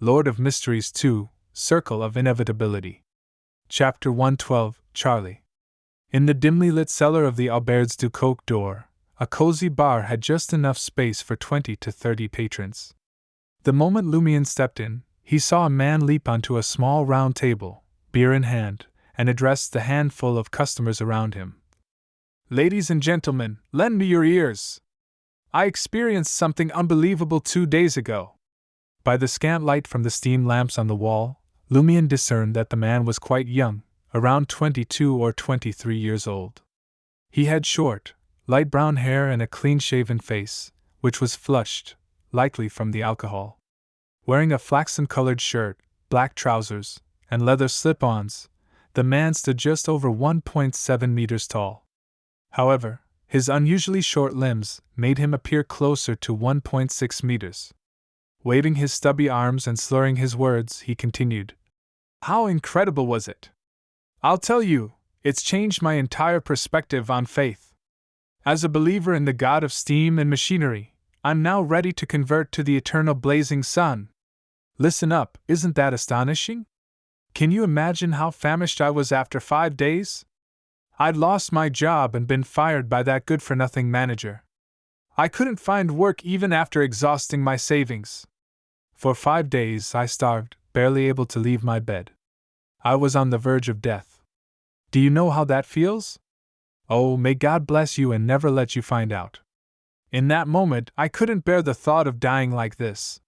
Lord of Mysteries 2, Circle of Inevitability. Chapter 112, Charlie. In the dimly lit cellar of the Auberge du Coq d'Or, a cozy bar had just enough space for 20 to 30 patrons. The moment Lumian stepped in, he saw a man leap onto a small round table, beer in hand, and address the handful of customers around him. "Ladies and gentlemen, lend me your ears. I experienced something unbelievable 2 days ago." By the scant light from the steam lamps on the wall, Lumian discerned that the man was quite young, around 22 or 23 years old. He had short, light brown hair and a clean-shaven face, which was flushed, likely from the alcohol. Wearing a flaxen-colored shirt, black trousers, and leather slip-ons, the man stood just over 1.7 meters tall. However, his unusually short limbs made him appear closer to 1.6 meters. Waving his stubby arms and slurring his words, he continued, "How incredible was it? I'll tell you, it's changed my entire perspective on faith. As a believer in the God of steam and machinery, I'm now ready to convert to the eternal blazing sun. Listen up, isn't that astonishing? Can you imagine how famished I was after 5 days? I'd lost my job and been fired by that good-for-nothing manager. I couldn't find work even after exhausting my savings. For 5 days I starved, barely able to leave my bed. I was on the verge of death. Do you know how that feels? Oh, may God bless you and never let you find out. In that moment, I couldn't bear the thought of dying like this.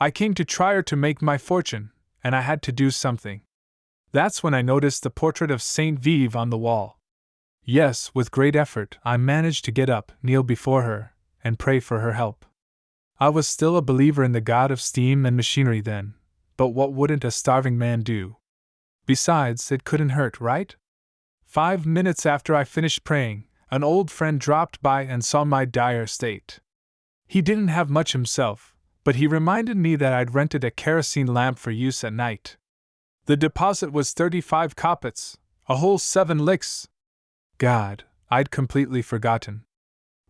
I came to Trier to make my fortune, and I had to do something. That's when I noticed the portrait of Saint Vive on the wall. Yes, with great effort, I managed to get up, kneel before her, and pray for her help. I was still a believer in the God of steam and machinery then, but what wouldn't a starving man do? Besides, it couldn't hurt, right? 5 minutes after I finished praying, an old friend dropped by and saw my dire state. He didn't have much himself, but he reminded me that I'd rented a kerosene lamp for use at night. The deposit was 35 kopecks, a whole 7 licks. God, I'd completely forgotten.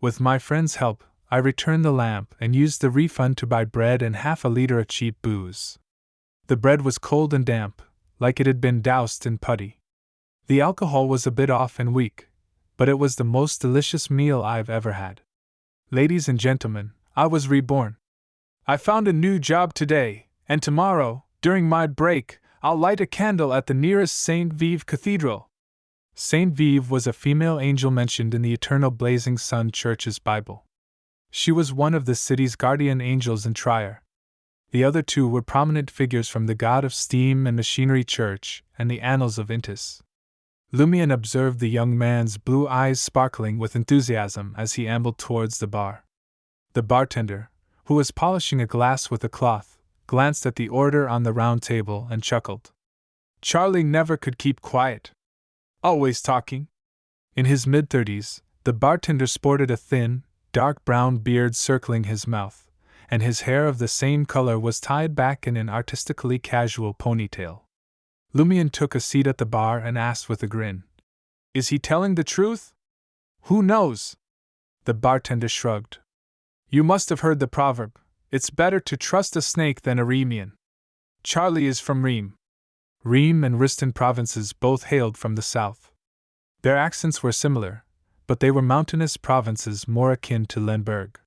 With my friend's help, I returned the lamp and used the refund to buy bread and half a liter of cheap booze. The bread was cold and damp, like it had been doused in putty. The alcohol was a bit off and weak, but it was the most delicious meal I've ever had. Ladies and gentlemen, I was reborn. I found a new job today, and tomorrow, during my break, I'll light a candle at the nearest Saint Vive Cathedral. Saint Vive was a female angel mentioned in the Eternal Blazing Sun Church's Bible. She was one of the city's guardian angels in Trier. The other 2 were prominent figures from the God of Steam and Machinery Church and the Annals of Intis. Lumian observed the young man's blue eyes sparkling with enthusiasm as he ambled towards the bar. The bartender, who was polishing a glass with a cloth, glanced at the order on the round table and chuckled. Charlie never could keep quiet. Always talking. In his mid-30s, the bartender sported a thin, dark brown beard circling his mouth, and his hair of the same color was tied back in an artistically casual ponytail. Lumian took a seat at the bar and asked with a grin, "Is he telling the truth?" "Who knows?" The bartender shrugged. "You must have heard the proverb, 'It's better to trust a snake than a Rhenian.' Charlie is from Rheims." Rheims and Riston provinces both hailed from the south. Their accents were similar, but they were mountainous provinces more akin to Lemberg.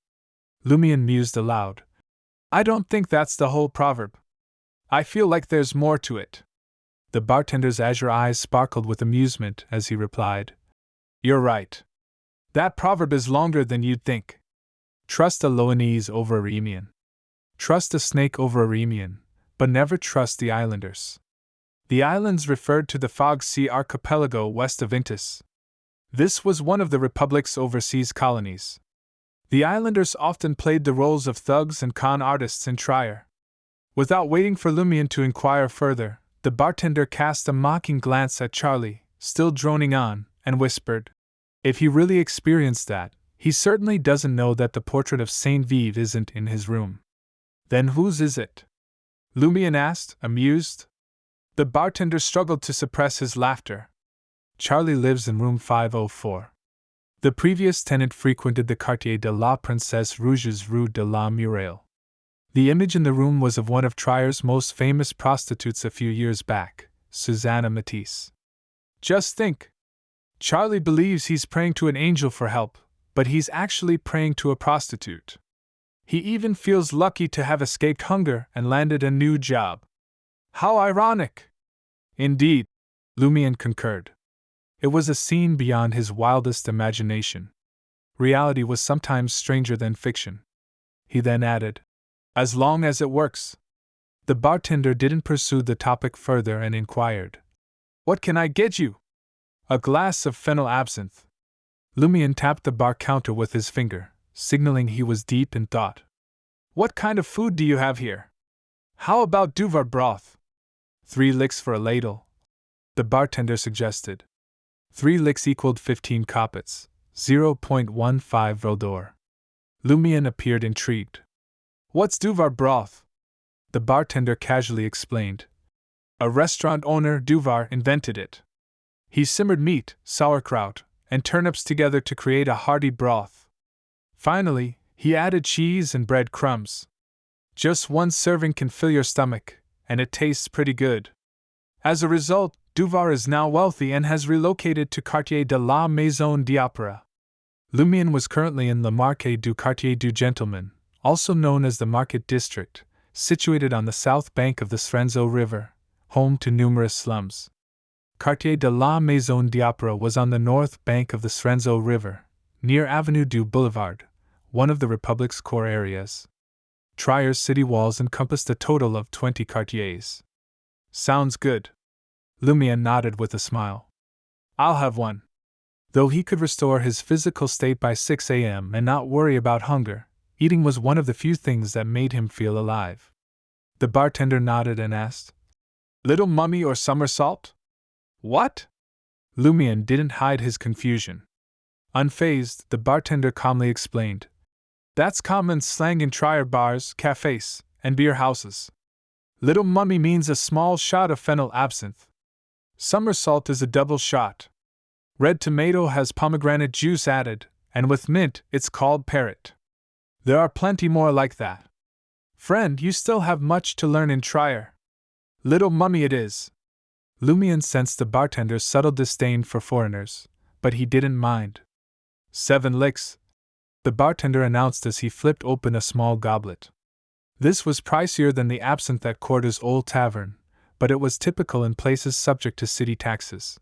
Lumian mused aloud. "I don't think that's the whole proverb. I feel like there's more to it." The bartender's azure eyes sparkled with amusement as he replied, "You're right. That proverb is longer than you'd think. Trust a Loanese over a Rhenian. Trust a snake over a Rhenian, but never trust the islanders." The islands referred to the Fog Sea archipelago west of Intis. This was one of the Republic's overseas colonies. The islanders often played the roles of thugs and con artists in Trier. Without waiting for Lumian to inquire further, the bartender cast a mocking glance at Charlie, still droning on, and whispered, "If he really experienced that, he certainly doesn't know that the portrait of Saint Vive isn't in his room." "Then whose is it?" Lumian asked, amused. The bartender struggled to suppress his laughter. "Charlie lives in room 504. The previous tenant frequented the Quartier de la Princesse Rouge's Rue de la Muraille. The image in the room was of one of Trier's most famous prostitutes a few years back, Susanna Matisse. Just think. Charlie believes he's praying to an angel for help, but he's actually praying to a prostitute. He even feels lucky to have escaped hunger and landed a new job. How ironic! Indeed, Lumian concurred. It was a scene beyond his wildest imagination. Reality was sometimes stranger than fiction. He then added, as long as it works. The bartender didn't pursue the topic further and inquired, what can I get you? A glass of fennel absinthe. Lumian tapped the bar counter with his finger, signaling he was deep in thought. What kind of food do you have here? How about Duvar broth? 3 licks for a ladle, the bartender suggested. 3 licks equaled 15 kopecks, 0.15 Valdor. Lumian appeared intrigued. What's Duvar broth? The bartender casually explained. A restaurant owner, Duvar, invented it. He simmered meat, sauerkraut, and turnips together to create a hearty broth. Finally, he added cheese and bread crumbs. Just 1 serving can fill your stomach, and it tastes pretty good. As a result, Duvar is now wealthy and has relocated to Quartier de la Maison d'Opéra. Lumian was currently in Le Marché du Quartier du Gentleman, also known as the Market District, situated on the south bank of the Srenzo River, home to numerous slums. Quartier de la Maison d'Opéra was on the north bank of the Srenzo River, near Avenue du Boulevard, one of the Republic's core areas. Trier's city walls encompassed a total of 20 quartiers. Sounds good. Lumian nodded with a smile. I'll have one. Though he could restore his physical state by 6 a.m. and not worry about hunger, eating was one of the few things that made him feel alive. The bartender nodded and asked, Little mummy or somersault? What? Lumian didn't hide his confusion. Unfazed, the bartender calmly explained. That's common slang in Trier bars, cafes, and beer houses. Little mummy means a small shot of fennel absinthe. Somersault is a double shot. Red tomato has pomegranate juice added, and with mint, it's called parrot. There are plenty more like that. Friend, you still have much to learn in Trier. Little mummy it is. Lumian sensed the bartender's subtle disdain for foreigners, but he didn't mind. 7 licks, the bartender announced as he flipped open a small goblet. This was pricier than the absinthe at Corder's old tavern, but it was typical in places subject to city taxes.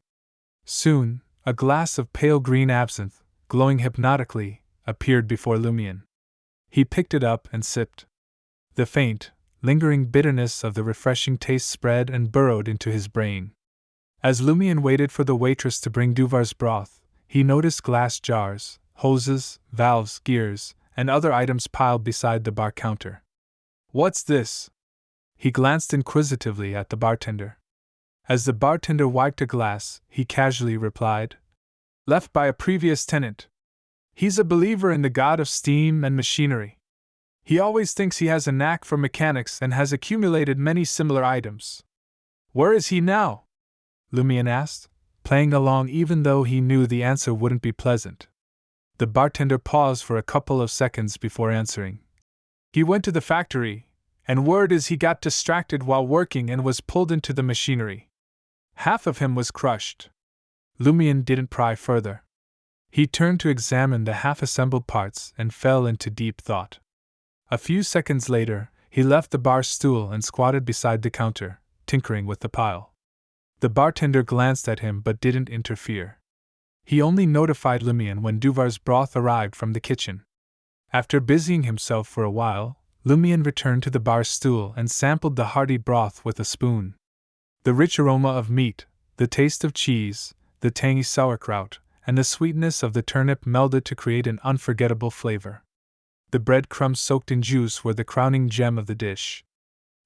Soon, a glass of pale green absinthe, glowing hypnotically, appeared before Lumian. He picked it up and sipped. The faint, lingering bitterness of the refreshing taste spread and burrowed into his brain. As Lumian waited for the waitress to bring Duvar's broth, he noticed glass jars, hoses, valves, gears, and other items piled beside the bar counter. What's this? He glanced inquisitively at the bartender. As the bartender wiped a glass, he casually replied, Left by a previous tenant. He's a believer in the god of steam and machinery. He always thinks he has a knack for mechanics and has accumulated many similar items. Where is he now? Lumian asked, playing along even though he knew the answer wouldn't be pleasant. The bartender paused for a couple of seconds before answering. He went to the factory, and word is he got distracted while working and was pulled into the machinery. Half of him was crushed. Lumian didn't pry further. He turned to examine the half-assembled parts and fell into deep thought. A few seconds later, he left the bar stool and squatted beside the counter, tinkering with the pile. The bartender glanced at him but didn't interfere. He only notified Lumian when Duvar's broth arrived from the kitchen. After busying himself for a while, Lumian returned to the bar stool and sampled the hearty broth with a spoon. The rich aroma of meat, the taste of cheese, the tangy sauerkraut, and the sweetness of the turnip melded to create an unforgettable flavor. The breadcrumbs soaked in juice were the crowning gem of the dish.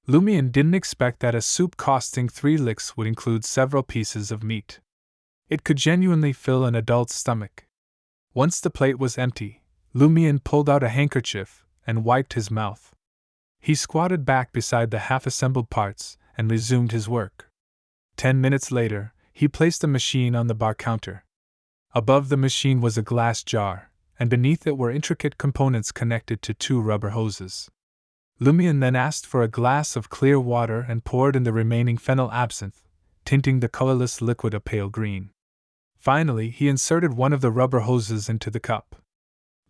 Lumian didn't expect that a soup costing 3 licks would include several pieces of meat. It could genuinely fill an adult's stomach. Once the plate was empty, Lumian pulled out a handkerchief and wiped his mouth. He squatted back beside the half-assembled parts and resumed his work. 10 minutes later, he placed the machine on the bar counter. Above the machine was a glass jar, and beneath it were intricate components connected to 2 rubber hoses. Lumion then asked for a glass of clear water and poured in the remaining phenyl absinthe, tinting the colorless liquid a pale green. Finally, he inserted one of the rubber hoses into the cup.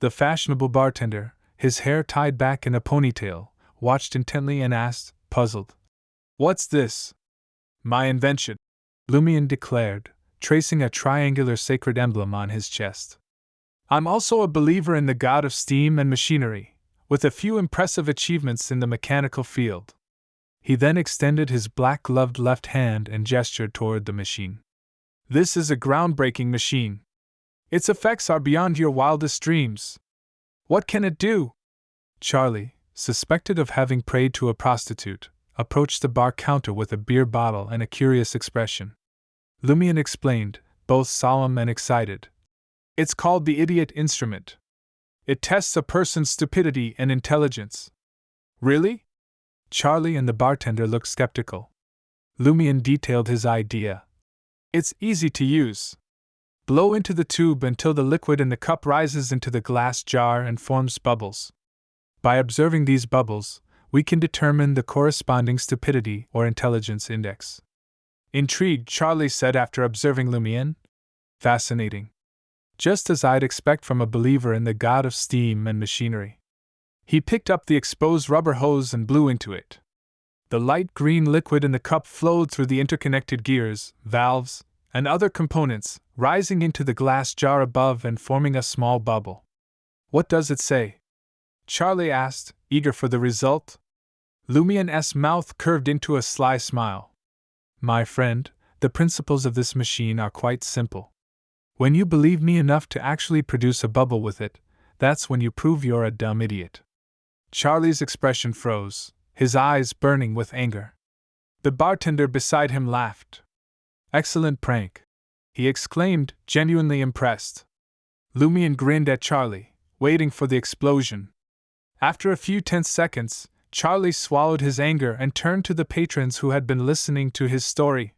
The fashionable bartender, his hair tied back in a ponytail, watched intently and asked, puzzled, "What's this?" "My invention," Lumion declared, tracing a triangular sacred emblem on his chest. "I'm also a believer in the god of steam and machinery, with a few impressive achievements in the mechanical field." He then extended his black-gloved left hand and gestured toward the machine. "This is a groundbreaking machine. Its effects are beyond your wildest dreams. What can it do?" Charlie, suspected of having prayed to a prostitute, approached the bar counter with a beer bottle and a curious expression. Lumion explained, both solemn and excited. "It's called the idiot instrument. It tests a person's stupidity and intelligence." "Really?" Charlie and the bartender looked skeptical. Lumion detailed his idea. "It's easy to use. Blow into the tube until the liquid in the cup rises into the glass jar and forms bubbles. By observing these bubbles, we can determine the corresponding stupidity or intelligence index." Intrigued, Charlie said after observing Lumion. "Fascinating. Just as I'd expect from a believer in the god of steam and machinery." He picked up the exposed rubber hose and blew into it. The light green liquid in the cup flowed through the interconnected gears, valves, and other components, rising into the glass jar above and forming a small bubble. "What does it say?" Charlie asked, eager for the result. Lumion's mouth curved into a sly smile. "My friend, the principles of this machine are quite simple. When you believe me enough to actually produce a bubble with it, that's when you prove you're a dumb idiot." Charlie's expression froze, his eyes burning with anger. The bartender beside him laughed. "Excellent prank," he exclaimed, genuinely impressed. Lumion grinned at Charlie, waiting for the explosion. After a few tense seconds, Charlie swallowed his anger and turned to the patrons who had been listening to his story.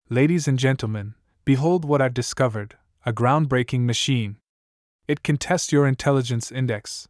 "Ladies and gentlemen, behold what I've discovered, a groundbreaking machine. It can test your intelligence index.